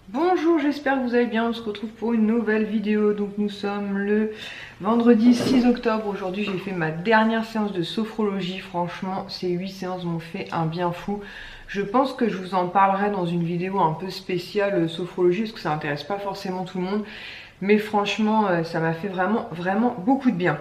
Bonjour, j'espère que vous allez bien, on se retrouve pour une nouvelle vidéo. Donc nous sommes le vendredi 6 octobre. Aujourd'hui j'ai fait ma dernière séance de sophrologie. Franchement, ces 8 séances m'ont fait un bien fou. Je pense que je vous en parlerai dans une vidéo un peu spéciale sophrologie, parce que ça n'intéresse pas forcément tout le monde. Mais franchement, ça m'a fait vraiment beaucoup de bien.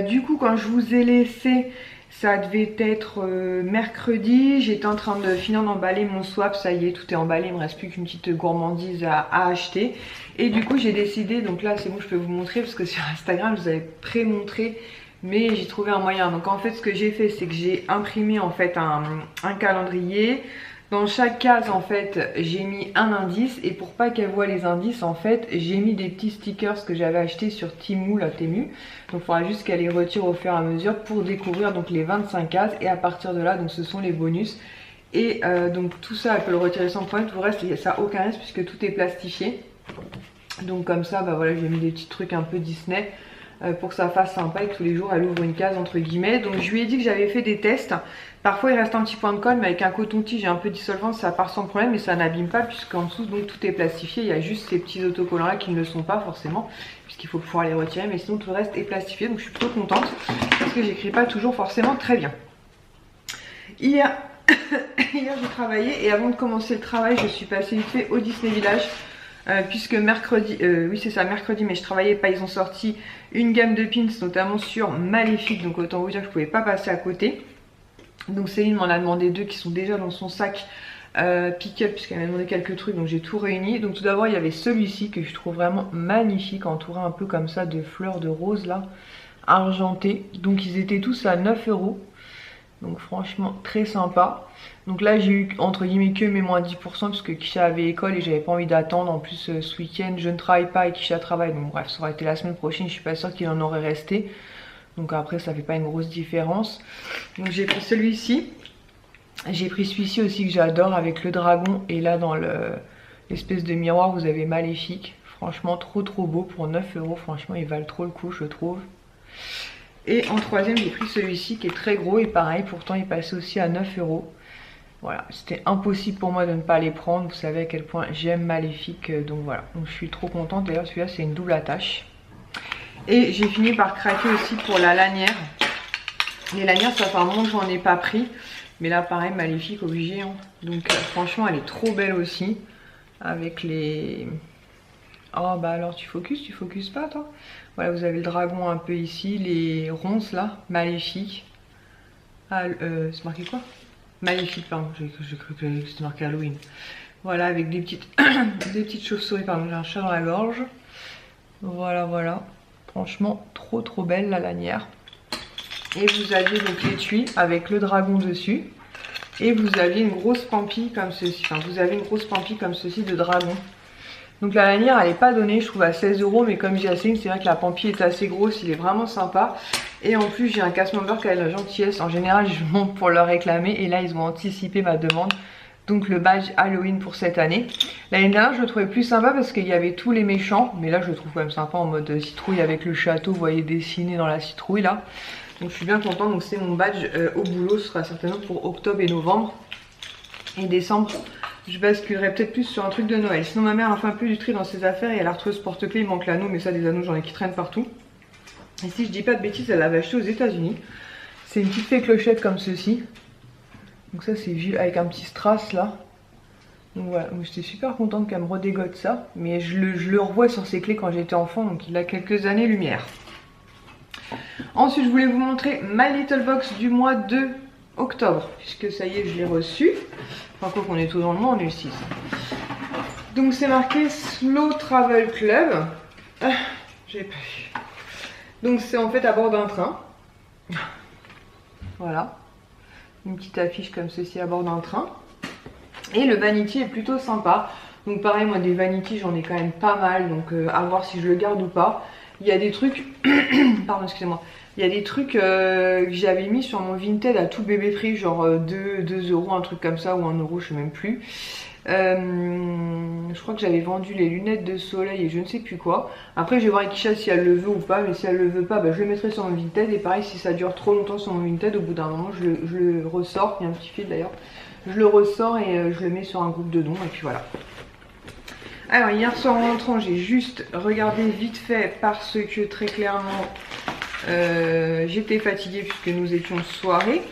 Du coup, quand je vous ai laissé, ça devait être mercredi. J'étais en train de finir d'emballer mon swap. Ça y est, tout est emballé. Il me reste plus qu'une petite gourmandise à acheter. Et du coup, j'ai décidé, donc là, c'est bon, je peux vous montrer parce que sur Instagram, je vous avais pré-montré. Mais j'ai trouvé un moyen. Donc en fait, ce que j'ai fait, c'est que j'ai imprimé en fait un calendrier. Dans chaque case, en fait, j'ai mis un indice. Et pour pas qu'elle voit les indices, en fait, j'ai mis des petits stickers que j'avais achetés sur Temu, la Temu. Donc il faudra juste qu'elle les retire au fur et à mesure pour découvrir donc les 25 cases. Et à partir de là, donc ce sont les bonus. Et donc tout ça, elle peut le retirer sans problème. Tout le reste, ça n'a aucun risque puisque tout est plastifié. Donc comme ça, bah voilà, j'ai mis des petits trucs un peu Disney. Pour que ça fasse sympa et que tous les jours elle ouvre une case entre guillemets. Donc je lui ai dit que j'avais fait des tests. Parfois il reste un petit point de colle, mais avec un coton-tige et un peu dissolvant ça part sans problème, mais ça n'abîme pas puisqu'en dessous donc tout est plastifié. Il y a juste ces petits autocollants là qui ne le sont pas forcément, puisqu'il faut pouvoir les retirer, mais sinon tout le reste est plastifié. Donc je suis plutôt contente parce que j'écris pas toujours forcément très bien. Hier j'ai travaillé et avant de commencer le travail je suis passée vite fait au Disney Village. Puisque mercredi, oui c'est ça, mercredi, mais je travaillais pas, ils ont sorti une gamme de pins, notamment sur Maléfique, donc autant vous dire que je pouvais pas passer à côté. Donc Céline m'en a demandé deux qui sont déjà dans son sac pick-up, puisqu'elle m'a demandé quelques trucs, donc j'ai tout réuni. Donc tout d'abord il y avait celui-ci que je trouve vraiment magnifique, entouré un peu comme ça de fleurs de rose là, argentées. Donc ils étaient tous à 9 €. Donc franchement très sympa. Donc là j'ai eu entre guillemets que mes moins 10% parce que Kisha avait école et j'avais pas envie d'attendre. En plus ce week-end je ne travaille pas et Kisha travaille. Donc bref, ça aurait été la semaine prochaine, je suis pas sûre qu'il en aurait resté. Donc après ça fait pas une grosse différence. Donc j'ai pris celui-ci. J'ai pris celui-ci aussi que j'adore avec le dragon. Et là dans l'espèce de miroir vous avez Maléfique. Franchement trop beau pour 9 €. Franchement ils valent trop le coup je trouve. Et en troisième j'ai pris celui-ci qui est très gros et pareil, pourtant il passait aussi à 9 €. Voilà, c'était impossible pour moi de ne pas les prendre. Vous savez à quel point j'aime Maléfique, donc voilà. Donc je suis trop contente. D'ailleurs celui-là c'est une double attache. Et j'ai fini par craquer aussi pour la lanière. Les lanières ça fait un moment que j'en ai pas pris. Mais là pareil Maléfique obligé. Hein. Donc franchement elle est trop belle aussi. Avec les... Oh bah alors tu focuses pas toi? Voilà, vous avez le dragon un peu ici, les ronces là, Maléfique. Ah, c'est marqué quoi? Maléfique, pardon, j'ai cru que c'était marqué Halloween. Voilà, avec des petites, des petites chauves-souris, pardon, j'ai un chat dans la gorge. Voilà. Franchement, trop belle la lanière. Et vous aviez donc l'étui avec le dragon dessus. Et vous aviez une grosse pampille comme ceci. Enfin, vous avez une grosse pampille comme ceci de dragon. Donc la lanière elle n'est pas donnée, je trouve à 16 €, mais comme j'ai assez, c'est vrai que la pampille est assez grosse, il est vraiment sympa. Et en plus j'ai un casse-member qui a la gentillesse, en général je monte pour le réclamer et là ils ont anticipé ma demande. Donc le badge Halloween pour cette année. L'année dernière je le trouvais plus sympa parce qu'il y avait tous les méchants, mais là je le trouve quand même sympa en mode citrouille avec le château, vous voyez dessiné dans la citrouille là. Donc je suis bien contente, donc c'est mon badge au boulot, ce sera certainement pour octobre et novembre. Et décembre, je basculerai peut-être plus sur un truc de Noël. Sinon ma mère a fait un peu du tri dans ses affaires et elle a retrouvé ce porte-clés, il manque l'anneau, mais ça des anneaux j'en ai qui traînent partout. Et si je dis pas de bêtises, elle l'avait acheté aux États-Unis. C'est une petite fée clochette comme ceci. Donc ça c'est vu avec un petit strass là. Donc voilà, j'étais super contente qu'elle me redégote ça. Mais je le revois sur ses clés quand j'étais enfant, donc il a quelques années lumière. Ensuite je voulais vous montrer ma little box du mois de octobre, puisque ça y est je l'ai reçu. Enfin quoi qu'on est tout dans le mois, on est le 6. Donc c'est marqué Slow Travel Club. J'ai pas vu. Donc c'est en fait à bord d'un train. Voilà. Une petite affiche comme ceci à bord d'un train. Et le vanity est plutôt sympa. Donc pareil, moi des vanity j'en ai quand même pas mal. Donc à voir si je le garde ou pas. Il y a des trucs... Pardon, excusez-moi. Il y a des trucs que j'avais mis sur mon Vinted à tout bébé prix. Genre 2 €, un truc comme ça. Ou 1 €, je sais même plus. Je crois que j'avais vendu les lunettes de soleil et je ne sais plus quoi. Après je vais voir avec Kisha si elle le veut ou pas. Mais si elle le veut pas, bah, je le mettrai sur mon Vinted. Et pareil si ça dure trop longtemps sur mon Vinted, au bout d'un moment je le ressors. Il y a un petit fil d'ailleurs. je le ressors et je le mets sur un groupe de dons et puis voilà. Alors hier soir en rentrant, j'ai juste regardé vite fait parce que très clairement j'étais fatiguée puisque nous étions soirée.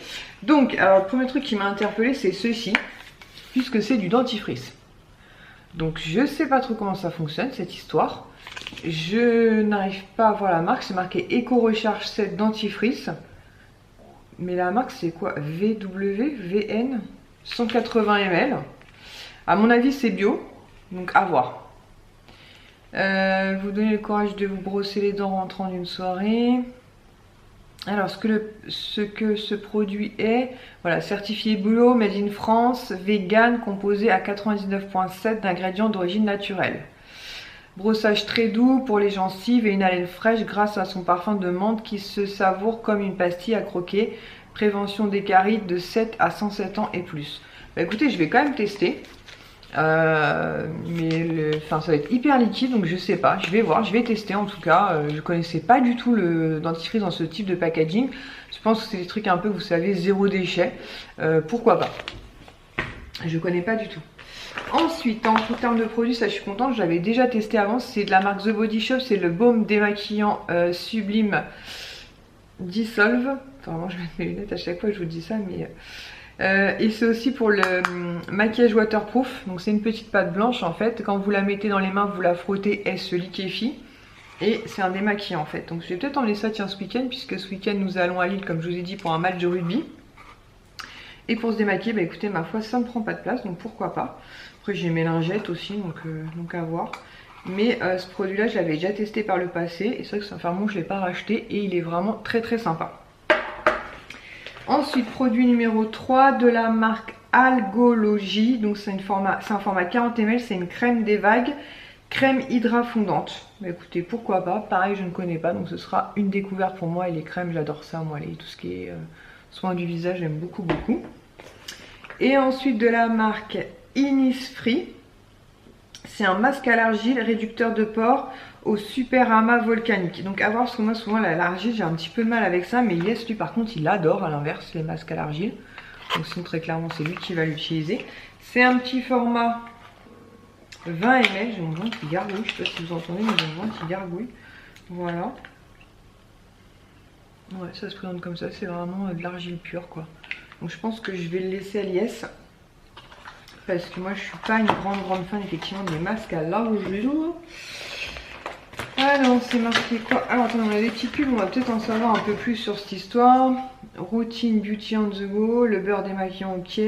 Donc alors le premier truc qui m'a interpellée c'est ceci, puisque c'est du dentifrice. Donc je sais pas trop comment ça fonctionne cette histoire. Je n'arrive pas à voir la marque, c'est marqué Eco Recharge 7 dentifrice. Mais la marque c'est quoi? VN 180 ml. À mon avis c'est bio, donc à voir. Vous donnez le courage de vous brosser les dents en rentrant d'une soirée. Alors ce que ce produit est, voilà, certifié bio, made in France, vegan, composé à 99,7 d'ingrédients d'origine naturelle. Brossage très doux pour les gencives et une haleine fraîche grâce à son parfum de menthe qui se savoure comme une pastille à croquer. Prévention des caries de 7 à 107 ans et plus. Bah écoutez, je vais quand même tester. Ça va être hyper liquide donc je sais pas, je vais voir, je vais tester en tout cas. Je connaissais pas du tout le dentifrice dans ce type de packaging. Je pense que c'est des trucs un peu, vous savez, zéro déchet. Pourquoi pas, je connais pas du tout. Ensuite en termes de produits, ça je suis contente, j'avais déjà testé avant, c'est de la marque The Body Shop, c'est le baume démaquillant Sublime Dissolve. Enfin, vraiment je mets mes lunettes à chaque fois que je vous dis ça, mais et c'est aussi pour le maquillage waterproof. Donc c'est une petite pâte blanche en fait. Quand vous la mettez dans les mains, vous la frottez, elle se liquéfie. Et c'est un démaquillant en fait. Donc je vais peut-être emmener ça tiens ce week-end, puisque ce week-end nous allons à Lille comme je vous ai dit pour un match de rugby. Et pour se démaquiller, bah écoutez ma foi ça ne prend pas de place, donc pourquoi pas. Après j'ai mes lingettes aussi, donc à voir. Mais ce produit là je l'avais déjà testé par le passé. Et c'est vrai que sincèrement je ne l'ai pas racheté et il est vraiment très très sympa. Ensuite, produit numéro 3 de la marque Algologie. Donc c'est un format 40 ml, c'est une crème des vagues, crème hydra fondante. Bah, écoutez, pourquoi pas. Pareil, je ne connais pas, donc ce sera une découverte pour moi. Et les crèmes, j'adore ça, moi, tout ce qui est soin du visage, j'aime beaucoup, beaucoup. Et ensuite de la marque Innisfree. C'est un masque à l'argile, réducteur de pores au super amas volcanique. Donc à voir, parce que moi souvent l'argile j'ai un petit peu de mal avec ça, mais Yes lui par contre il adore à l'inverse les masques à l'argile. Donc sinon très clairement c'est lui qui va l'utiliser. C'est un petit format 20 ml, j'ai mon ventre qui gargouille, je sais pas si vous entendez mais j'ai mon ventre qui gargouille. Voilà. Ouais, ça se présente comme ça, c'est vraiment de l'argile pure quoi. Donc je pense que je vais le laisser à Lies. Parce que moi je suis pas une grande fan effectivement des masques à l'argile. Alors c'est marqué quoi? Alors attendez, on a des petites pubs, on va peut-être en savoir un peu plus sur cette histoire. Routine Beauty on the go, le beurre démaquillant ok,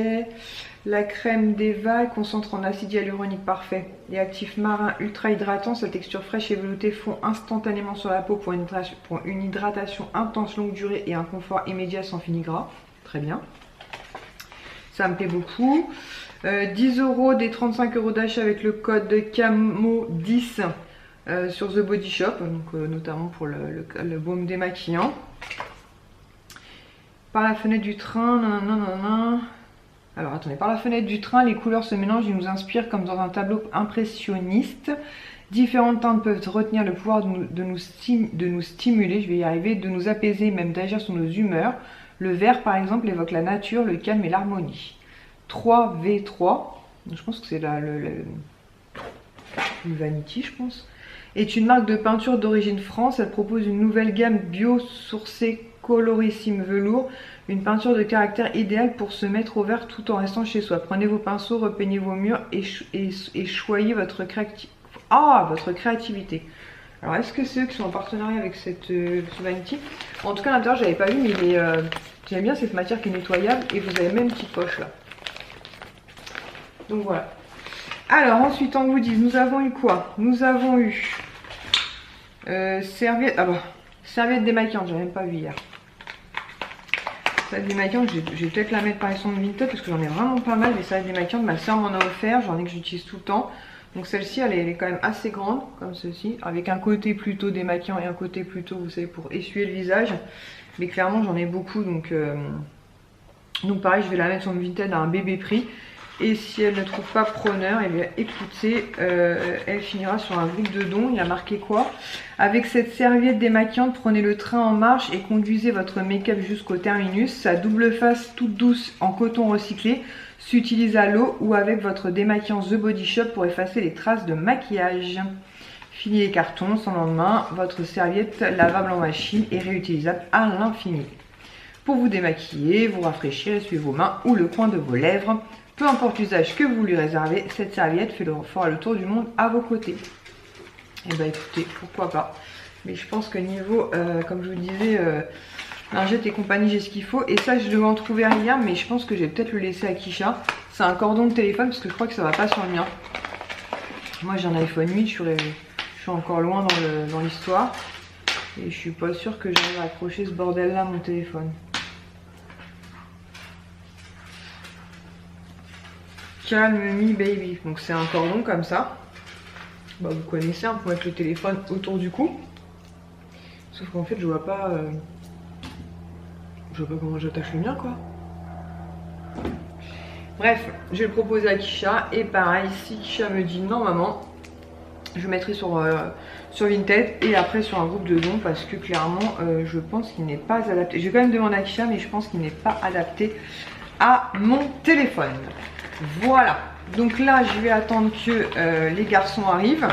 la crème des vagues concentre en acide hyaluronique parfait et actif marin ultra hydratant, sa texture fraîche et veloutée fond instantanément sur la peau pour une hydratation intense longue durée et un confort immédiat sans fini gras. Très bien, ça me plaît beaucoup. 10 € des 35 € d'achat avec le code CAMO10 sur The Body Shop, donc, notamment pour le baume démaquillant. Par la fenêtre du train, nanana. Alors attendez, par la fenêtre du train, les couleurs se mélangent et nous inspirent comme dans un tableau impressionniste. Différentes teintes peuvent retenir le pouvoir de nous stimuler, je vais y arriver, de nous apaiser, même d'agir sur nos humeurs. Le vert par exemple évoque la nature, le calme et l'harmonie. 3V3, je pense que c'est le Vanity, je pense, est une marque de peinture d'origine France. Elle propose une nouvelle gamme bio-sourcée colorissime velours, une peinture de caractère idéale pour se mettre au vert tout en restant chez soi. Prenez vos pinceaux, repeignez vos murs et choyez votre créativité. Alors est-ce que c'est eux qui sont en partenariat avec ce Vanity? En tout cas à l'intérieur j'avais pas vu, mais j'aime bien cette matière qui est nettoyable et vous avez même une petite poche là. Donc voilà. Alors ensuite en goodies, nous avons eu quoi? Nous avons eu serviette, serviette démaquillante, j'avais même pas vu hier. Serviette démaquillante, je vais peut-être la mettre par exemple de Vinted parce que j'en ai vraiment pas mal des serviettes démaquillantes. Ma soeur m'en a offert, j'en ai que j'utilise tout le temps. Donc celle-ci elle est quand même assez grande comme ceci, avec un côté plutôt démaquillant et un côté plutôt, vous savez, pour essuyer le visage. Mais clairement j'en ai beaucoup, donc pareil je vais la mettre sur Vinted à un bébé prix. Et si elle ne trouve pas preneur, eh bien écoutez, elle finira sur un groupe de dons. Il a marqué quoi? Avec cette serviette démaquillante, prenez le train en marche et conduisez votre make-up jusqu'au terminus. Sa double face toute douce en coton recyclé s'utilise à l'eau ou avec votre démaquillant The Body Shop pour effacer les traces de maquillage. Fini les cartons sans lendemain, votre serviette lavable en machine et réutilisable à l'infini. Pour vous démaquiller, vous rafraîchir, essuyer vos mains ou le coin de vos lèvres. Peu importe l'usage que vous lui réservez, cette serviette fera le tour du monde à vos côtés. Et bah écoutez, pourquoi pas. Mais je pense que niveau, comme je vous disais, lingette et compagnie, j'ai ce qu'il faut. Et ça, je devais en trouver un hier, mais je pense que je vais peut-être le laisser à Kisha. C'est un cordon de téléphone parce que je crois que ça va pas sur le mien. Moi j'ai un iPhone 8, je suis encore loin dans l'histoire. Et je suis pas sûre que j'arrive à accrocher ce bordel là à mon téléphone. Calm Me Baby. Donc c'est un cordon comme ça. Bah vous connaissez, hein, pour mettre le téléphone autour du cou. Sauf qu'en fait je vois pas comment j'attache le mien quoi. Bref, je vais le proposer à Kisha. Et pareil, si Kisha me dit non maman, je mettrai sur Vinted et après sur un groupe de dons parce que clairement je pense qu'il n'est pas adapté. Je vais quand même demander à Kisha mais je pense qu'il n'est pas adapté à mon téléphone. Voilà, donc là je vais attendre que les garçons arrivent.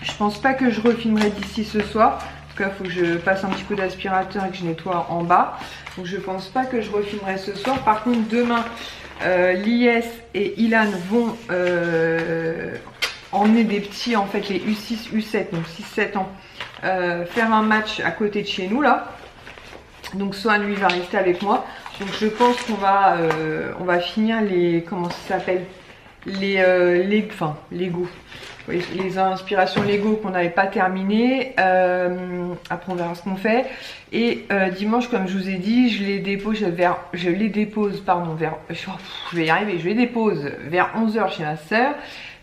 Je pense pas que je refilmerai d'ici ce soir. En tout cas il faut que je passe un petit peu d'aspirateur et que je nettoie en bas. Donc je pense pas que je refilmerai ce soir. Par contre demain Lies et Ilan vont emmener des petits, en fait les U6, U7, donc 6-7 ans, faire un match à côté de chez nous là. Donc Swan lui va rester avec moi. Donc je pense qu'on va finir les, comment ça s'appelle, les Lego. Oui, les inspirations Lego qu'on n'avait pas terminées. Après on verra ce qu'on fait. Et dimanche, comme je vous ai dit, je les dépose vers 11h chez ma soeur.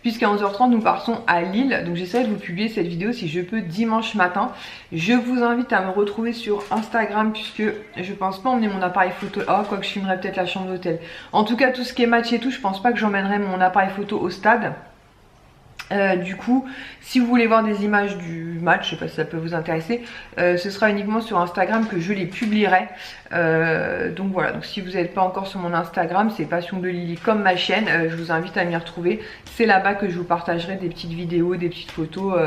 Puisqu'à 11h30 nous partons à Lille. Donc j'essaie de vous publier cette vidéo si je peux dimanche matin. Je vous invite à me retrouver sur Instagram puisque je pense pas emmener mon appareil photo. Oh, quoi que je filmerai peut-être la chambre d'hôtel. En tout cas tout ce qui est match et tout, je pense pas que j'emmènerai mon appareil photo au stade. Du coup, si vous voulez voir des images du match, je sais pas si ça peut vous intéresser, ce sera uniquement sur Instagram que je les publierai. Donc voilà, donc si vous n'êtes pas encore sur mon Instagram, c'est Passion de Lily comme ma chaîne, je vous invite à m'y retrouver. C'est là-bas que je vous partagerai des petites vidéos, des petites photos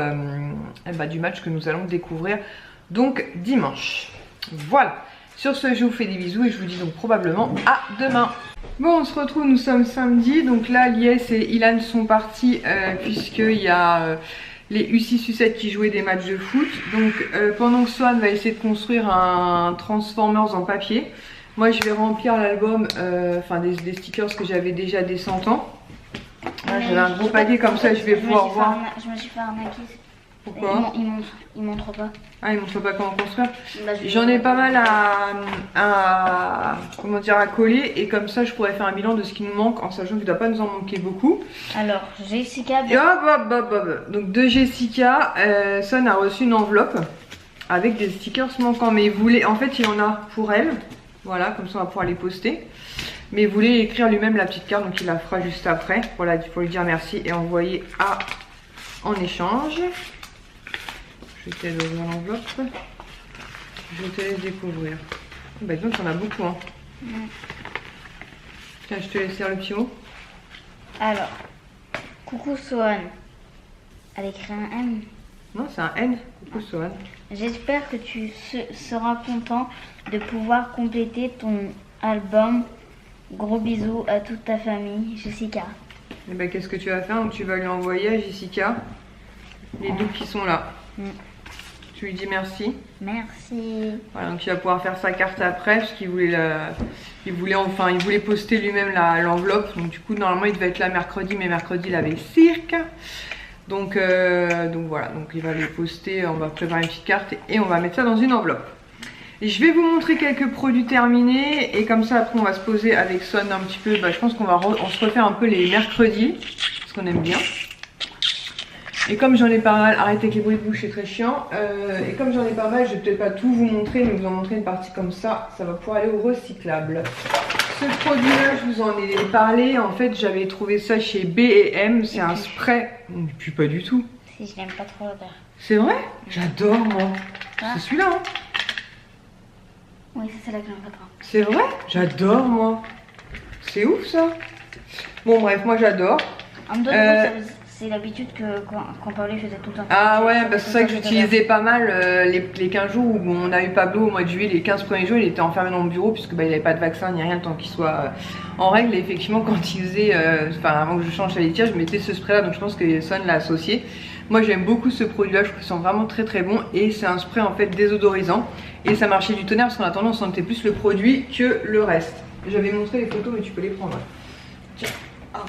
du match que nous allons découvrir donc dimanche. Voilà. Sur ce, je vous fais des bisous et je vous dis donc probablement à demain. Bon, on se retrouve, nous sommes samedi. Donc là, Lies et Ilan sont partis puisqu'il y a les U6, U7 qui jouaient des matchs de foot. Donc pendant que Swan va essayer de construire un Transformers en papier, moi je vais remplir l'album, des stickers que j'avais déjà des 100 ans. Là, j'avais un gros paquet comme ça, je vais pouvoir voir. Je me suis fait arnaquer. Pourquoi? Il montre pas. Ah, il montre pas comment construire. Bah, j'en ai pas mal à coller et comme ça je pourrais faire un bilan de ce qui nous manque en sachant qu'il ne doit pas nous en manquer beaucoup. Alors, Jessica. Donc de Jessica, Son a reçu une enveloppe avec des stickers manquants. Mais il voulait, en fait il y en a pour elle. Voilà, comme ça on va pouvoir les poster. Mais il voulait écrire lui-même la petite carte, donc il la fera juste après. Voilà, il faut lui dire merci et envoyer en échange. Je vais essayer d'ouvrir l'enveloppe. Je te laisse découvrir. Bah donc on a beaucoup hein. Tiens, je te laisse faire le petit mot. Alors, coucou Swan. Elle écrit un M. Non, c'est un N. Coucou Swan. J'espère que tu seras content de pouvoir compléter ton album. Gros bisous à toute ta famille, Jessica. Et bah qu'est-ce que tu vas faire? Donc tu vas lui envoyer à Jessica les doubles qui sont là. Tu lui dis merci. Merci. Voilà, donc il va pouvoir faire sa carte après parce qu'il voulait il voulait poster lui-même l'enveloppe. Donc du coup normalement il devait être là mercredi, mais mercredi il avait cirque. Donc voilà, donc il va les poster, on va préparer une petite carte et on va mettre ça dans une enveloppe. Et je vais vous montrer quelques produits terminés et comme ça après on va se poser avec Son un petit peu. Je pense qu'on se refait un peu les mercredis parce qu'on aime bien. Et comme j'en ai pas mal, arrêtez avec les bruits de bouche, c'est très chiant. Et comme j'en ai pas mal, je vais peut-être pas tout vous montrer, mais vous en montrer une partie comme ça, ça va pouvoir aller au recyclable. Ce produit-là, je vous en ai parlé. En fait, j'avais trouvé ça chez B&M. C'est un spray. On ne pue pas du tout. Si, je n'aime pas trop l'odeur. C'est vrai? J'adore, moi. Ah. C'est celui-là, hein? Oui, c'est là que j'aime pas trop. C'est vrai? J'adore, moi. c'est ouf ça. Bon bref, moi j'adore. En même temps, c'est l'habitude que quand Paolo faisait tout le temps. Ah ouais, bah c'est ça que j'utilisais pas mal les 15 jours où on a eu Pablo au mois de juillet. Les 15 premiers jours, il était enfermé dans le bureau puisque bah, il n'avait pas de vaccin ni rien tant qu'il soit en règle. Et effectivement, quand il faisait, avant que je change sa litière, je mettais ce spray là. Donc je pense que Son l'a associé. Moi j'aime beaucoup ce produit là, je trouve qu'ils sont vraiment très très bons. Et c'est un spray en fait désodorisant. Et ça marchait du tonnerre parce qu'en attendant on sentait plus le produit que le reste. J'avais montré les photos mais tu peux les prendre. Tiens. Ah.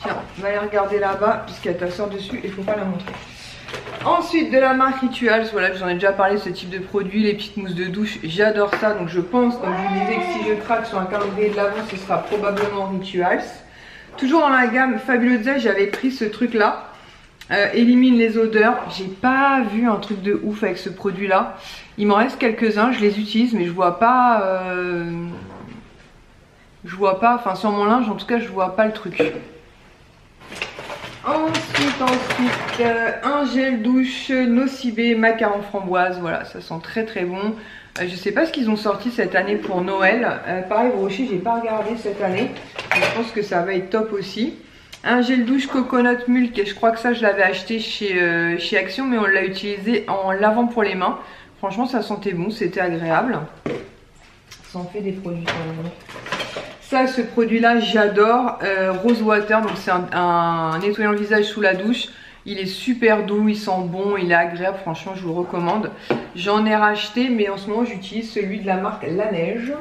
Tiens, on va aller regarder là-bas puisqu'il y a ta soeur dessus et il faut pas la montrer. Ensuite de la marque Rituals, voilà, je vous en ai déjà parlé, ce type de produit, les petites mousses de douche, j'adore ça. Donc je pense, comme je vous disais, que si je craque sur un calendrier de l'avant, ce sera probablement Rituals. Toujours dans la gamme Fabulosa, j'avais pris ce truc là. Élimine les odeurs. J'ai pas vu un truc de ouf avec ce produit là. Il m'en reste quelques-uns, je les utilise mais je vois pas enfin sur mon linge en tout cas je vois pas le truc. Ensuite un gel douche Nocibé macaron framboise, voilà, ça sent très très bon. Je sais pas ce qu'ils ont sorti cette année pour Noël. Pareil Rocher, j'ai pas regardé cette année, mais je pense que ça va être top aussi. Un gel douche coconut milk, et je crois que ça je l'avais acheté chez Action, mais on l'a utilisé en lavant pour les mains. Franchement ça sentait bon, c'était agréable. Ça en fait des produits quand même. Ça, ce produit là j'adore, Rose Water, donc c'est un nettoyant le visage sous la douche. Il est super doux, il sent bon, il est agréable, franchement je vous le recommande. J'en ai racheté mais en ce moment j'utilise celui de la marque La Neige.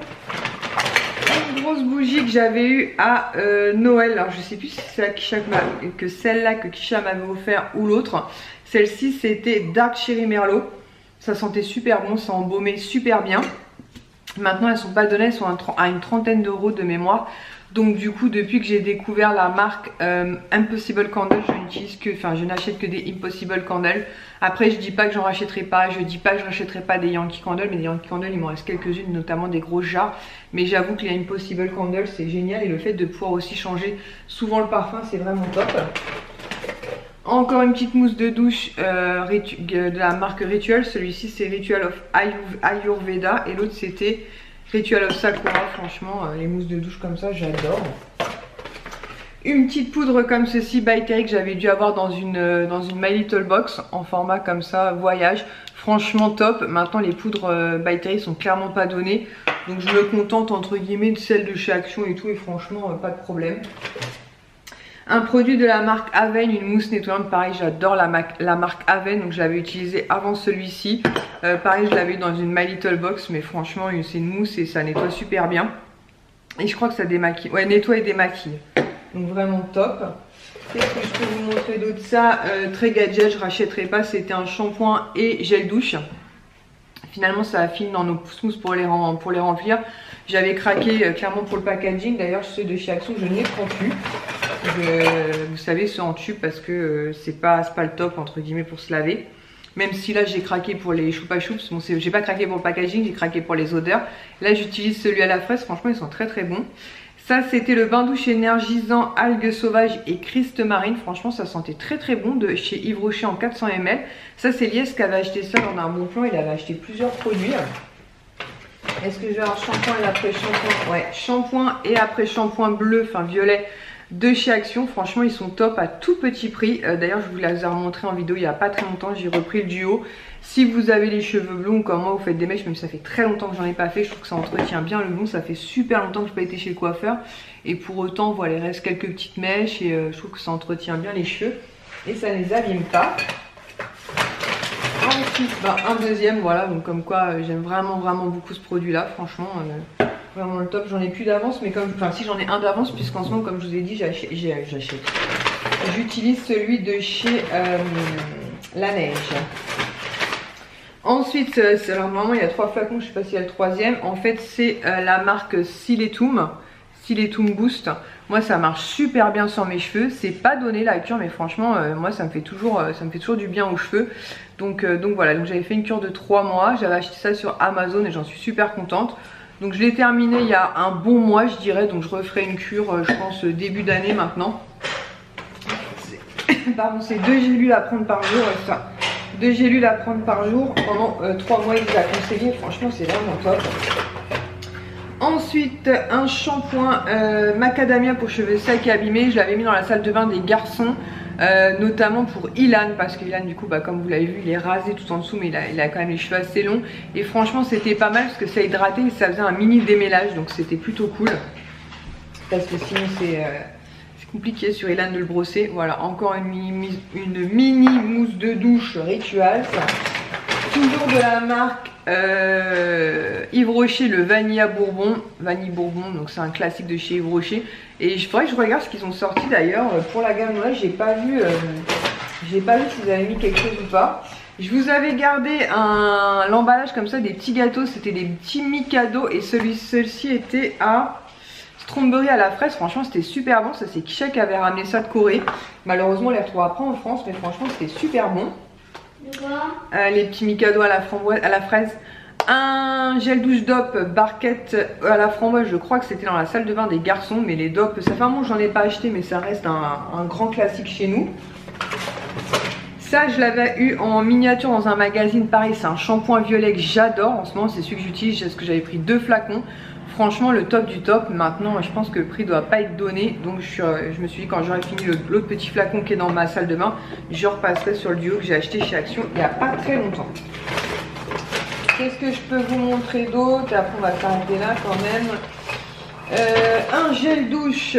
Une grosse bougie que j'avais eu à Noël, alors je sais plus si c'est celle-là que Kisha m'avait offert ou l'autre. Celle-ci c'était Dark Cherry Merlot, ça sentait super bon, ça embaumait super bien. Maintenant elles sont pas données, elles sont à une trentaine d'euros de mémoire. Donc du coup depuis que j'ai découvert la marque Impossible Candle, je n'achète que des Impossible Candle. Après je dis pas que j'en rachèterai pas, je dis pas que je rachèterai pas des Yankee Candle, mais des Yankee Candle il m'en reste quelques-unes, notamment des grosses jarres. Mais j'avoue que les Impossible Candle c'est génial et le fait de pouvoir aussi changer souvent le parfum c'est vraiment top. Encore une petite mousse de douche de la marque Ritual. Celui-ci c'est Ritual of Ayurveda et l'autre c'était Ritual of Sakura. Franchement les mousses de douche comme ça j'adore. Une petite poudre comme ceci by Terry que j'avais dû avoir dans une My Little Box en format comme ça voyage. Franchement top. Maintenant les poudres by Terry sont clairement pas données. Donc je me contente entre guillemets de celles de chez Action et tout et franchement pas de problème. Un produit de la marque Aven, une mousse nettoyante, pareil j'adore la marque Aven, donc je l'avais utilisé avant celui-ci. Pareil je l'avais eu dans une My Little Box, mais franchement c'est une mousse et ça nettoie super bien. Et je crois que ça démaquille, ouais nettoie et démaquille, donc vraiment top. Qu'est-ce que je peux vous montrer d'autre? Ça, très gadget, je rachèterai pas, c'était un shampoing et gel douche. Finalement ça a fini dans nos pousse-mousse pour les remplir. J'avais craqué clairement pour le packaging, d'ailleurs ceux de chez Action je ne les prends plus. Vous savez ceux en tube parce que c'est pas le top entre guillemets pour se laver. Même si là j'ai craqué pour les choupa choups, bon, j'ai pas craqué pour le packaging, j'ai craqué pour les odeurs. Là j'utilise celui à la fraise, franchement ils sont très très bons. Ça c'était le bain douche énergisant algues sauvages et Christ marine, franchement ça sentait très très bon de chez Yves Rocher en 400 ml. Ça c'est Lies qui avait acheté ça dans un bon plan, il avait acheté plusieurs produits. Est-ce que je vais avoir shampoing et après shampoing? Ouais, shampoing et après shampoing bleu, enfin violet de chez Action. Franchement ils sont top à tout petit prix. D'ailleurs je vous les ai remontrés en vidéo il n'y a pas très longtemps, j'ai repris le duo. Si vous avez les cheveux blonds comme moi, vous faites des mèches, même si ça fait très longtemps que j'en ai pas fait, je trouve que ça entretient bien le blond. Ça fait super longtemps que je n'ai pas été chez le coiffeur et pour autant voilà, il reste quelques petites mèches et je trouve que ça entretient bien les cheveux et ça ne les abîme pas. Ensuite un deuxième, voilà, donc comme quoi j'aime vraiment beaucoup ce produit là, franchement vraiment le top. J'en ai plus d'avance, mais comme, enfin si j'en ai un d'avance puisqu'en ce moment comme je vous ai dit j'utilise celui de chez La Neige. Ensuite alors normalement il y a 3 flacons, je sais pas s'il y a le troisième. En fait c'est la marque Siletum Boost. Moi ça marche super bien sur mes cheveux, c'est pas donné la cure mais franchement moi ça me fait toujours du bien aux cheveux. Donc voilà, donc j'avais fait une cure de 3 mois, j'avais acheté ça sur Amazon et j'en suis super contente. Donc je l'ai terminé il y a un bon mois je dirais, donc je referai une cure je pense début d'année maintenant. Pardon, c'est 2 gélules à prendre par jour, ça. 2 gélules à prendre par jour pendant 3 mois il vous a conseillé, franchement c'est vraiment top. Ensuite Ensuite, un shampoing macadamia pour cheveux secs et abîmés. Je l'avais mis dans la salle de bain des garçons, notamment pour Ilan, parce que Ilan, du coup, bah, comme vous l'avez vu, il est rasé tout en dessous, mais il a quand même les cheveux assez longs. Et franchement, c'était pas mal parce que ça hydratait et ça faisait un mini démêlage, donc c'était plutôt cool. Parce que sinon, c'est compliqué sur Ilan de le brosser. Voilà, encore une mini mousse de douche Rituals. Toujours de la marque Yves Rocher, le Vanille Bourbon, donc c'est un classique de chez Yves Rocher. Et il faudrait que je regarde ce qu'ils ont sorti d'ailleurs pour la gamme là. J'ai pas vu s'ils avaient mis quelque chose ou pas. Je vous avais gardé l'emballage comme ça des petits gâteaux, c'était des petits Mikado et celui-ci était à Strawberry à la fraise. Franchement c'était super bon, ça c'est Kisha qui avait ramené ça de Corée. Malheureusement on les retrouvera pas en France, mais franchement c'était super bon. Les petits Mikado à la framboise, à la fraise. Un gel douche DOP barquette à la framboise, je crois que c'était dans la salle de bain des garçons, mais les DOP, ça fait un moment que j'en ai pas acheté, mais ça reste un grand classique chez nous. Ça je l'avais eu en miniature dans un magazine, pareil c'est un shampoing violet que j'adore en ce moment, c'est celui que j'utilise parce que j'avais pris 2 flacons. Franchement le top du top. Maintenant je pense que le prix doit pas être donné, donc je me suis dit quand j'aurai fini l'autre petit flacon qui est dans ma salle de bain, je repasserai sur le duo que j'ai acheté chez Action il n'y a pas très longtemps. Qu'est-ce que je peux vous montrer d'autre? Après on va s'arrêter là quand même. Un gel douche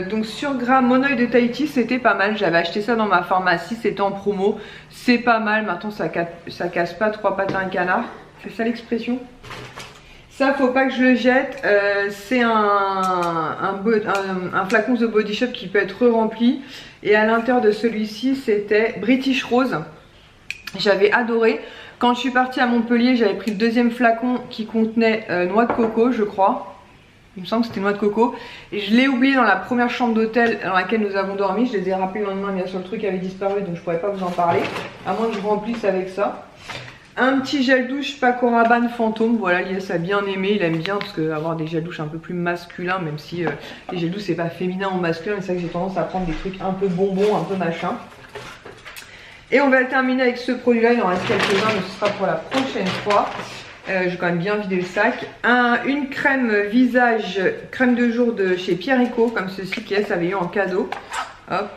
donc sur gras Monoeil de Tahiti, c'était pas mal, j'avais acheté ça dans ma pharmacie, c'était en promo, c'est pas mal. Maintenant ça casse pas 3 pattes à un canard, c'est ça l'expression. Ça faut pas que je le jette, c'est un flacon de Body Shop qui peut être rempli. Et à l'intérieur de celui-ci c'était British Rose, j'avais adoré. Quand je suis partie à Montpellier j'avais pris le deuxième flacon qui contenait noix de coco je crois. Il me semble que c'était noix de coco. Et je l'ai oublié dans la première chambre d'hôtel dans laquelle nous avons dormi. Je les ai rappelés le lendemain, bien sûr le truc avait disparu donc je pourrais pas vous en parler. À moins que je remplisse avec ça. Un petit gel douche Paco Rabanne fantôme, voilà, Lies a bien aimé, il aime bien parce que avoir des gels douche un peu plus masculins, même si les gels douche c'est pas féminin ou masculin, mais c'est vrai que j'ai tendance à prendre des trucs un peu bonbons, un peu machin. Et on va terminer avec ce produit là, il en reste quelques-uns mais ce sera pour la prochaine fois. J'ai quand même bien vidé le sac. Une crème visage, crème de jour de chez Pierre Rico, comme ceci qui avait eu en cadeau. Hop.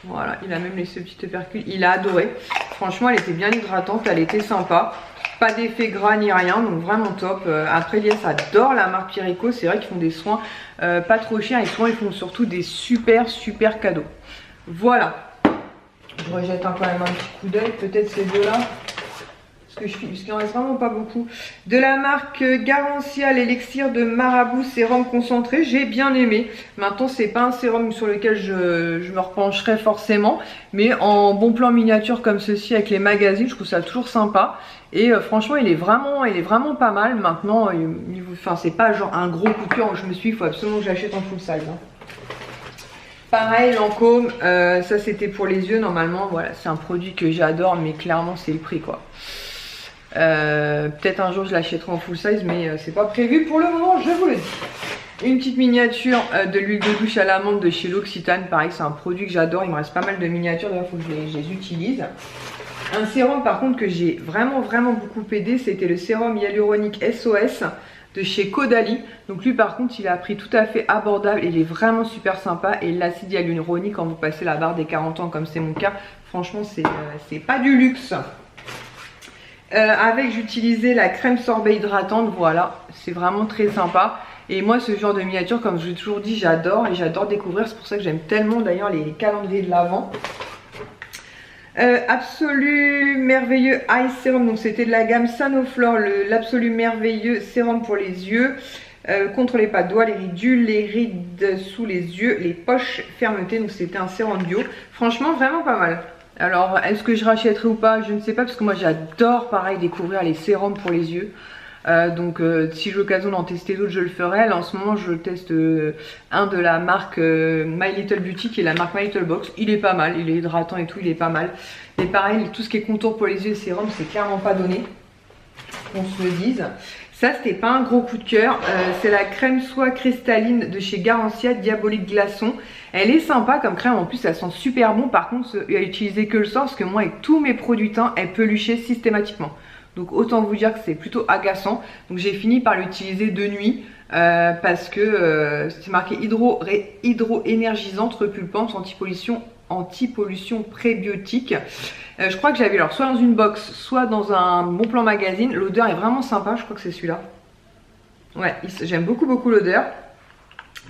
Voilà, il a même laissé le petit opercule, il a adoré. Franchement, elle était bien hydratante, elle était sympa. Pas d'effet gras ni rien, donc vraiment top. Après, Lies adore la marque Pierre Rico, c'est vrai qu'ils font des soins pas trop chers et souvent ils font surtout des super cadeaux. Voilà. Je rejette quand même un petit coup d'œil, peut-être ces deux-là. Parce qu'il en reste vraiment pas beaucoup. De la marque Garancia, l'élixir de marabout sérum concentré, j'ai bien aimé. Maintenant c'est pas un sérum sur lequel je me repencherai forcément, mais en bon plan miniature comme ceci avec les magazines, je trouve ça toujours sympa. Et franchement il est vraiment pas mal. Maintenant c'est pas genre un gros coup de cœur où je me suis dit il faut absolument que j'achète en full size hein. Pareil, Lancôme, ça c'était pour les yeux normalement. Voilà, c'est un produit que j'adore, mais clairement c'est le prix quoi. Peut-être un jour je l'achèterai en full size, mais c'est pas prévu pour le moment, je vous le dis. Une petite miniature de l'huile de douche à l'amande de chez L'Occitane. Pareil, c'est un produit que j'adore, il me reste pas mal de miniatures, d'ailleurs il faut que je les utilise. Un sérum par contre que j'ai vraiment beaucoup aidé, c'était le sérum hyaluronique SOS de chez Caudalie. Donc lui par contre il est à prix tout à fait abordable, il est vraiment super sympa. Et l'acide hyaluronique quand vous passez la barre des 40 ans comme c'est mon cas, franchement c'est pas du luxe. Avec j'utilisais la crème sorbet hydratante, voilà, c'est vraiment très sympa. Et moi ce genre de miniature, comme je l'ai toujours dit, j'adore et j'adore découvrir, c'est pour ça que j'aime tellement d'ailleurs les calendriers de l'Avent. Absolu merveilleux eye sérum, donc c'était de la gamme Sanoflore, l'absolu merveilleux sérum pour les yeux, contre les pas de doigts, les ridules, les rides sous les yeux, les poches, fermeté, donc c'était un sérum bio, franchement vraiment pas mal. Alors est-ce que je rachèterai ou pas, je ne sais pas, parce que moi j'adore pareil découvrir les sérums pour les yeux. Donc si j'ai l'occasion d'en tester d'autres je le ferai. Là en ce moment je teste un de la marque My Little Beauty, qui est la marque My Little Box. Il est pas mal, il est hydratant et tout, il est pas mal. Mais pareil, tout ce qui est contour pour les yeux et sérum, c'est clairement pas donné, qu'on se le dise. Ça c'était pas un gros coup de cœur, c'est la crème soie cristalline de chez Garancia Diabolique Glaçon. Elle est sympa comme crème, en plus elle sent super bon. Par contre elle utilisé que le soir, parce que moi avec tous mes produits teint elle peluchait systématiquement. Donc autant vous dire que c'est plutôt agaçant. Donc j'ai fini par l'utiliser de nuit. Parce que c'est marqué hydro-énergisante, repulpante, anti-pollution prébiotique. Je crois que j'avais alors soit dans une box, soit dans un Bon Plan Magazine. L'odeur est vraiment sympa, je crois que c'est celui-là. Ouais, j'aime beaucoup l'odeur.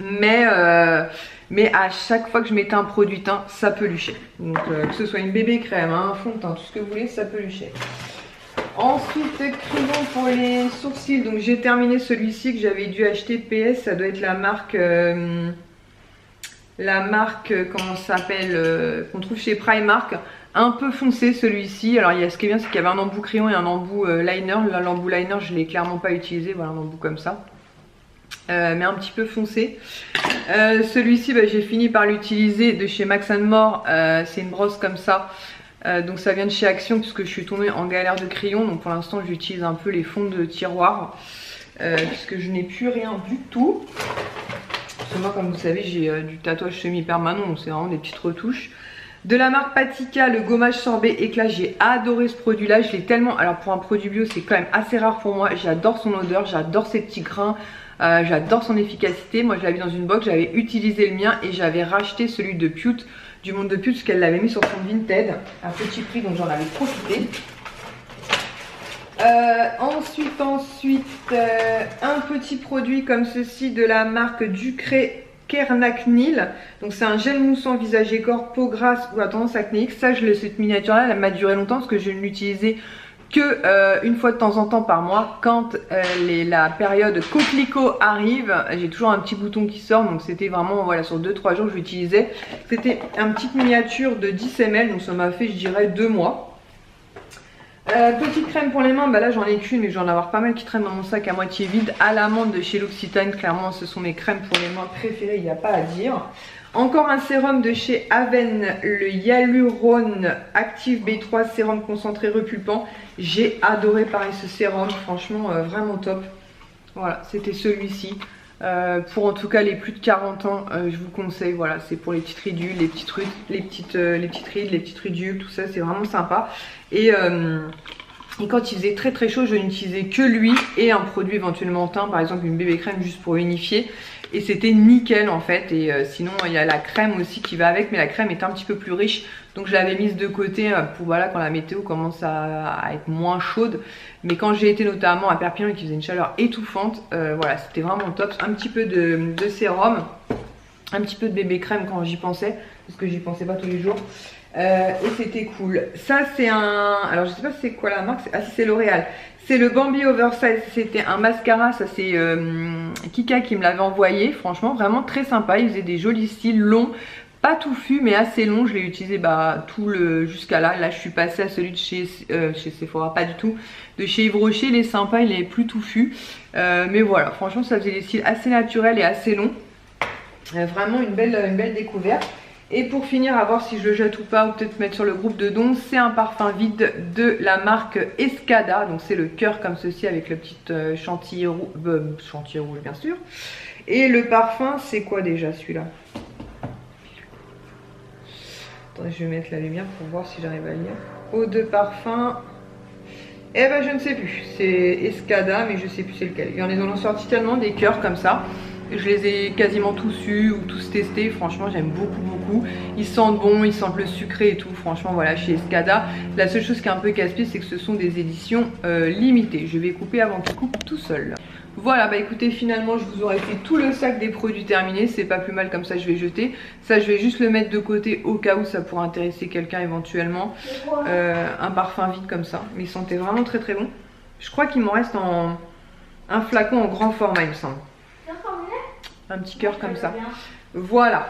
Mais à chaque fois que je mettais un produit teint, ça peluchait. Donc que ce soit une bébé crème, un fond de teint, tout ce que vous voulez, ça peluchait. Ensuite, crayon pour les sourcils. Donc j'ai terminé celui-ci que j'avais dû acheter PS. Ça doit être la marque comment ça s'appelle, qu'on trouve chez Primark. Un peu foncé celui-ci. Alors ce qui est bien, c'est qu'il y avait un embout crayon et un embout liner. L'embout liner, je l'ai clairement pas utilisé. Voilà, un embout comme ça. Mais un petit peu foncé. Celui-ci, j'ai fini par l'utiliser de chez Max & More. C'est une brosse comme ça. Donc ça vient de chez Action puisque je suis tombée en galère de crayon. Donc pour l'instant j'utilise un peu les fonds de tiroir puisque je n'ai plus rien du tout. Parce que moi, comme vous savez, j'ai du tatouage semi-permanent, donc c'est vraiment des petites retouches. De la marque Patika, le gommage sorbet éclat, j'ai adoré ce produit là. Je l'ai tellement, alors pour un produit bio c'est quand même assez rare pour moi. J'adore son odeur, j'adore ses petits grains. J'adore son efficacité. Moi je l'avais dans une box, j'avais utilisé le mien et j'avais racheté celui de Pute, du Monde de Pute, parce qu'elle l'avait mis sur son Vinted à petit prix, donc j'en avais profité. Ensuite, un petit produit comme ceci de la marque Ducré Kernacnil. Donc c'est un gel moussant visage et corps, peau grasse ou à tendance acnéique. Ça, cette miniature là, elle m'a duré longtemps parce que je ne l'utilisais que une fois de temps en temps par mois quand la période coquelicot arrive. J'ai toujours un petit bouton qui sort, donc c'était vraiment, voilà, sur 2-3 jours je l'utilisais. C'était une petite miniature de 10 ml, donc ça m'a fait, je dirais, 2 mois. Petite crème pour les mains, là j'en ai qu'une mais je vais en avoir pas mal qui traînent dans mon sac à moitié vide. À l'amande de chez L'Occitane, clairement ce sont mes crèmes pour les mains préférées, il n'y a pas à dire. Encore un sérum de chez Aven, le Hyaluron Active B3 sérum concentré repulpant. J'ai adoré pareil ce sérum, franchement vraiment top. Voilà, c'était celui-ci. Pour en tout cas les plus de 40 ans, je vous conseille. Voilà, c'est pour les petites ridules, les petites rides, les petites ridules, tout ça, c'est vraiment sympa. Et quand il faisait très chaud, je n'utilisais que lui et un produit éventuellement teint, par exemple une bébé crème juste pour unifier. Et c'était nickel en fait. Et sinon il y a la crème aussi qui va avec, mais la crème est un petit peu plus riche. Donc je l'avais mise de côté pour, voilà, quand la météo commence à être moins chaude. Mais quand j'ai été notamment à Perpignan et qu'il faisait une chaleur étouffante, voilà, c'était vraiment top. Un petit peu de sérum, un petit peu de bébé crème quand j'y pensais, parce que j'y pensais pas tous les jours. Et c'était cool. Ça c'est un, alors je sais pas c'est quoi la marque, ah si, c'est L'Oréal. C'est le Bambi Oversize, c'était un mascara, ça c'est Kika qui me l'avait envoyé. Franchement vraiment très sympa, il faisait des jolis styles longs, pas touffu mais assez long. Je l'ai utilisé tout jusqu'à là. Là je suis passée à celui de chez Sephora, pas du tout. De chez Yves Rocher, il est sympa, il est plus touffu. Mais voilà, franchement ça faisait des styles assez naturels et assez longs. Vraiment une belle découverte. Et pour finir, à voir si je le jette ou pas, ou peut-être mettre sur le groupe de dons, c'est un parfum vide de la marque Escada. Donc c'est le cœur comme ceci avec le petit chantilly rouge bien sûr. Et le parfum, c'est quoi déjà celui-là? Attendez, je vais mettre la lumière pour voir si j'arrive à lire. Eau de parfum. Eh ben je ne sais plus, c'est Escada mais je sais plus c'est lequel. Il y en a sorti tellement des cœurs comme ça. Je les ai quasiment tous eus ou tous testés. Franchement j'aime beaucoup. Ils sentent bon, ils sentent le sucré et tout. Franchement voilà, chez Escada. La seule chose qui est un peu casse-pied, c'est que ce sont des éditions limitées. Je vais couper avant qu'il coupe tout seul. Voilà, bah écoutez, finalement je vous aurais fait tout le sac des produits terminés. C'est pas plus mal, comme ça je vais jeter. Ça je vais juste le mettre de côté au cas où ça pourrait intéresser quelqu'un éventuellement. Un parfum vide comme ça. Mais il sentait vraiment très bon. Je crois qu'il m'en reste un flacon en grand format il me semble. Un petit cœur comme ça. Voilà.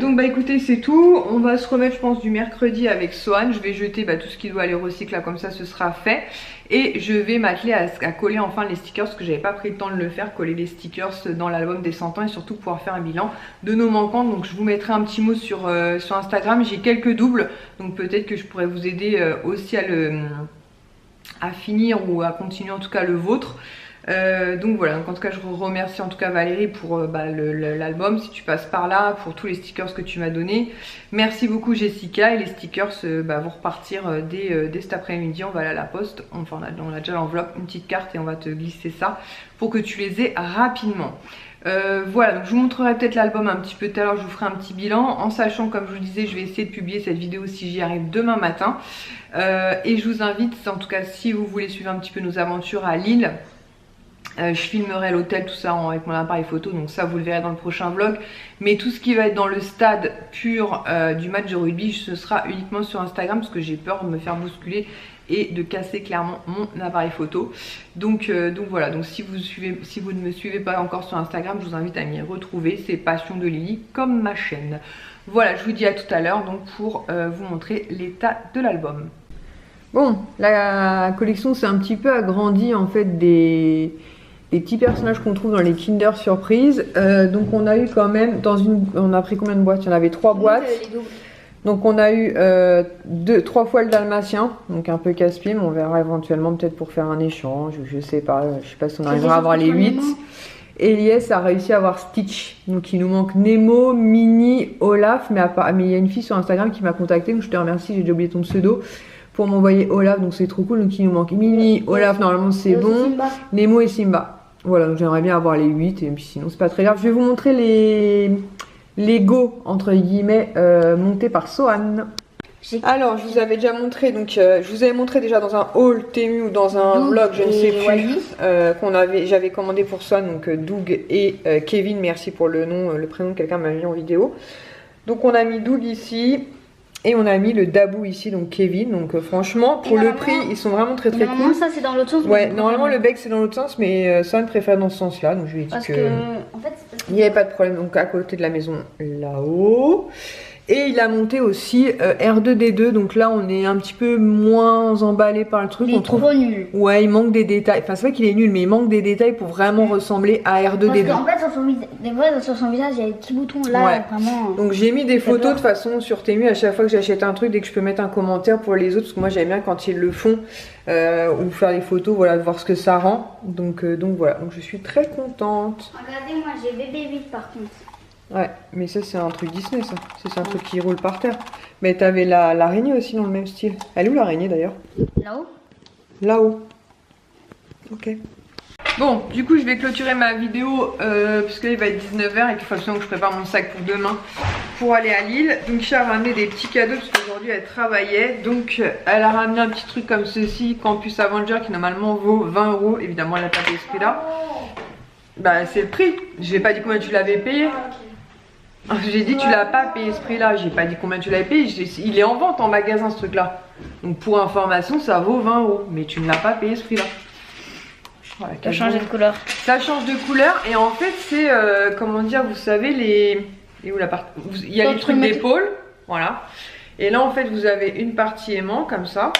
Donc bah écoutez, c'est tout. On va se remettre je pense du mercredi avec Sohan. Je vais jeter tout ce qui doit aller au recycle là, comme ça ce sera fait. Et je vais m'atteler à coller enfin les stickers, parce que j'avais pas pris le temps de le faire, coller les stickers dans l'album des 100 ans et surtout pouvoir faire un bilan de nos manquantes. Donc je vous mettrai un petit mot sur Instagram. J'ai quelques doubles, donc peut-être que je pourrais vous aider aussi à finir ou à continuer en tout cas le vôtre. Donc voilà, donc en tout cas je remercie en tout cas Valérie pour l'album, si tu passes par là, pour tous les stickers que tu m'as donné. Merci beaucoup Jessica, et les stickers vont repartir dès cet après-midi. On va aller à la poste, enfin on a déjà l'enveloppe, une petite carte, et on va te glisser ça pour que tu les aies rapidement. Voilà, donc je vous montrerai peut-être l'album un petit peu tout à l'heure, je vous ferai un petit bilan, en sachant, comme je vous disais, je vais essayer de publier cette vidéo si j'y arrive demain matin. Et je vous invite, en tout cas si vous voulez suivre un petit peu nos aventures à Lille, je filmerai l'hôtel, tout ça avec mon appareil photo, donc ça vous le verrez dans le prochain vlog. Mais tout ce qui va être dans le stade pur du match de rugby, ce sera uniquement sur Instagram, parce que j'ai peur de me faire bousculer et de casser clairement mon appareil photo. Donc voilà, donc si vous ne me suivez pas encore sur Instagram, je vous invite à m'y retrouver, c'est Passion de Lily comme ma chaîne. Voilà, je vous dis à tout à l'heure donc pour vous montrer l'état de l'album. Bon, la collection s'est un petit peu agrandie en fait des petits personnages qu'on trouve dans les Kinder Surprise. Donc on a eu quand même on a pris combien de boîtes? Il y en avait 3 boîtes. Donc on a eu 3 fois le dalmatien, donc un peu casse-pied, mais on verra éventuellement peut-être pour faire un échange, je sais pas si on arrivera à avoir les 8. Elias a réussi à avoir Stitch, donc il nous manque Nemo, Minnie, Olaf, mais il y a une fille sur Instagram qui m'a contacté, donc je te remercie, j'ai déjà oublié ton pseudo, pour m'envoyer Olaf, donc c'est trop cool. Donc il nous manque Minnie, Olaf, normalement c'est bon, Simba. Nemo et Simba. Voilà, donc j'aimerais bien avoir les 8, et puis sinon c'est pas très grave. Je vais vous montrer les Lego entre guillemets montés par Sohan. Alors je vous avais déjà montré, donc je vous avais montré déjà dans un haul Temu ou dans un vlog, je ne sais plus, j'avais commandé pour Sohan, donc Doug et Kevin, merci pour le nom, le prénom que quelqu'un m'a mis en vidéo. Donc on a mis Doug ici. Et on a mis le Dabou ici, donc Kevin. Donc franchement, pour le prix, ils sont vraiment très cool. Normalement, ça c'est dans l'autre sens. Ouais, normalement le bec c'est dans l'autre sens, mais Sohan préfère dans ce sens-là. Donc je lui ai dit en fait, il n'y avait pas de problème. Donc à côté de la maison, là-haut. Et il a monté aussi R2D2, donc là on est un petit peu moins emballé par le truc. Il est trop nul. Ouais, il manque des détails. Enfin, c'est vrai qu'il est nul, mais il manque des détails pour vraiment ressembler à R2D2. Parce qu'en fait, sur son visage, il y a des petits boutons là, ouais. Vraiment. Donc j'ai mis des photos de toute façon sur Temu à chaque fois que j'achète un truc, dès que je peux mettre un commentaire pour les autres, parce que moi j'aime bien quand ils le font, ou faire des photos, voilà, de voir ce que ça rend. Donc voilà, donc je suis très contente. Regardez, moi j'ai bébé 8 par contre. Ouais, mais ça c'est un truc Disney, ça. C'est un truc qui roule par terre. Mais t'avais l'araignée aussi dans le même style. Elle est où l'araignée d'ailleurs? Là-haut. Là-haut. Ok. Bon, du coup je vais clôturer ma vidéo puisque il va être 19h et qu'il faut absolument que je prépare mon sac pour demain pour aller à Lille. Donc Chia a ramené des petits cadeaux parce qu'aujourd'hui elle travaillait. Donc elle a ramené un petit truc comme ceci, Campus Avenger, qui normalement vaut 20 €. Évidemment elle n'a pas payé ce prix là. Bah c'est le prix. J'ai pas dit combien tu l'avais payé. J'ai dit tu l'as pas payé ce prix là, j'ai pas dit combien tu l'avais payé, il est en vente en magasin ce truc là. Donc pour information ça vaut 20 €, mais tu ne l'as pas payé ce prix là. Voilà, ça change de couleur. Ça change de couleur et en fait c'est comment dire, vous savez les... Et où la partie... Il y a les trucs d'épaule, voilà. Et là en fait vous avez une partie aimant comme ça.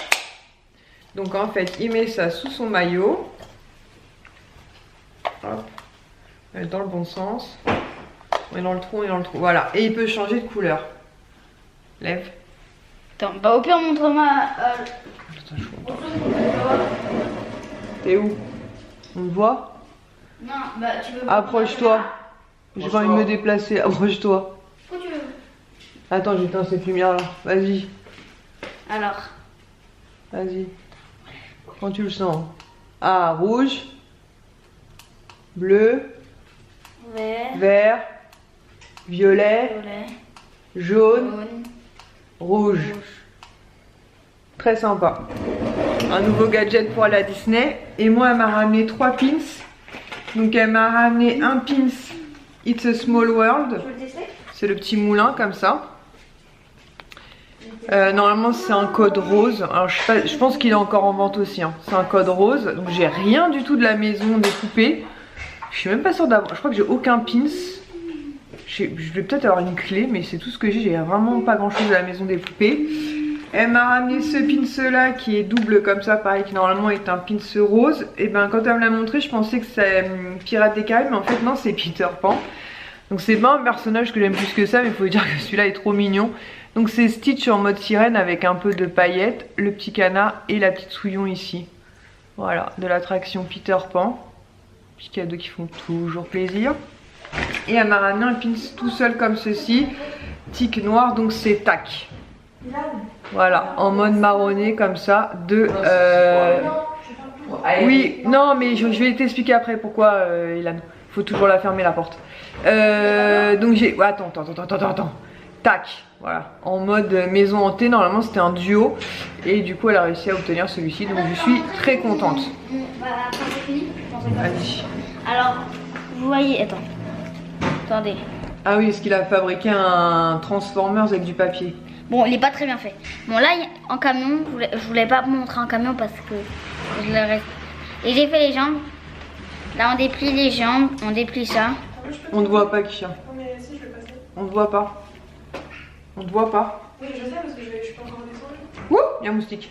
Donc en fait il met ça sous son maillot. Hop. Dans le bon sens. On est dans le trou, on est dans le trou. Voilà. Et il peut changer de couleur. Lève. Attends, bah au pire montre-moi. Attends, je vois. T'es où? On te voit? Non, bah tu veux. Approche-toi. J'ai pas envie de me déplacer. Approche-toi. Où tu veux? Attends, j'éteins cette lumière là. Vas-y. Alors. Vas-y. Quand tu le sens. Ah, rouge. Bleu. Vert. Violet, jaune, rouge. Très sympa. Un nouveau gadget pour aller à Disney. Et moi elle m'a ramené 3 pins. Donc elle m'a ramené un pins It's a Small World. C'est le petit moulin comme ça. Normalement c'est un code rose. Alors je pense qu'il est encore en vente aussi, hein. C'est un code rose. Donc j'ai rien du tout de la maison des poupées. Je suis même pas sûre d'avoir. Je crois que j'ai aucun pins. Je vais peut-être avoir une clé, mais c'est tout ce que j'ai vraiment pas grand chose de la maison des poupées. Elle m'a ramené ce pince là qui est double comme ça, pareil, qui normalement est un pince rose. Et ben quand elle me l'a montré, je pensais que c'est Pirate des Caraïbes, mais en fait non, c'est Peter Pan. Donc c'est pas un personnage que j'aime plus que ça, mais il faut dire que celui-là est trop mignon. Donc c'est Stitch en mode sirène avec un peu de paillettes, le petit canard et la petite souillon ici. Voilà, de l'attraction Peter Pan. Petits cadeaux qui font toujours plaisir. Et elle m'a ramené un pins tout seul comme ceci. Tic noir, donc c'est tac. Voilà, en mode marronné comme ça. Oui, non, mais je vais t'expliquer après pourquoi, Ilan. Faut toujours la fermer la porte. Donc j'ai... Ouais, attends. Tac, voilà. En mode maison hantée, normalement c'était un duo. Et du coup elle a réussi à obtenir celui-ci. Donc je suis très contente. Allez. Alors, vous voyez... Attendez. Ah oui, est-ce qu'il a fabriqué un Transformers avec du papier? Bon, il est pas très bien fait. Bon, là, en camion, je voulais pas vous montrer en camion parce que je le reste. Et j'ai fait les jambes. Là, on déplie les jambes, on déplie ça. On ne voit pas, Kisha. On ne voit pas. On ne voit pas. Oui, je sais parce que je peux encore descendre. Ouh, il y a un moustique.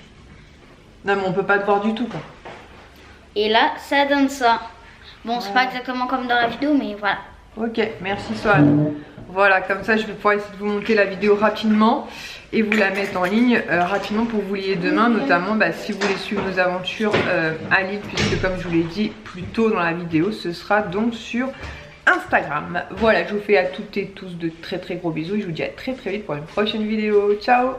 Non, mais on peut pas te voir du tout, quoi. Et là, ça donne ça. Bon, c'est pas exactement comme dans la vidéo, mais voilà. Ok, merci Swan. Voilà, comme ça je vais pouvoir essayer de vous monter la vidéo rapidement et vous la mettre en ligne rapidement pour que vous l'ayez demain, notamment si vous voulez suivre nos aventures à Lille, puisque comme je vous l'ai dit plus tôt dans la vidéo, ce sera donc sur Instagram. Voilà, je vous fais à toutes et tous de très gros bisous et je vous dis à très vite pour une prochaine vidéo. Ciao!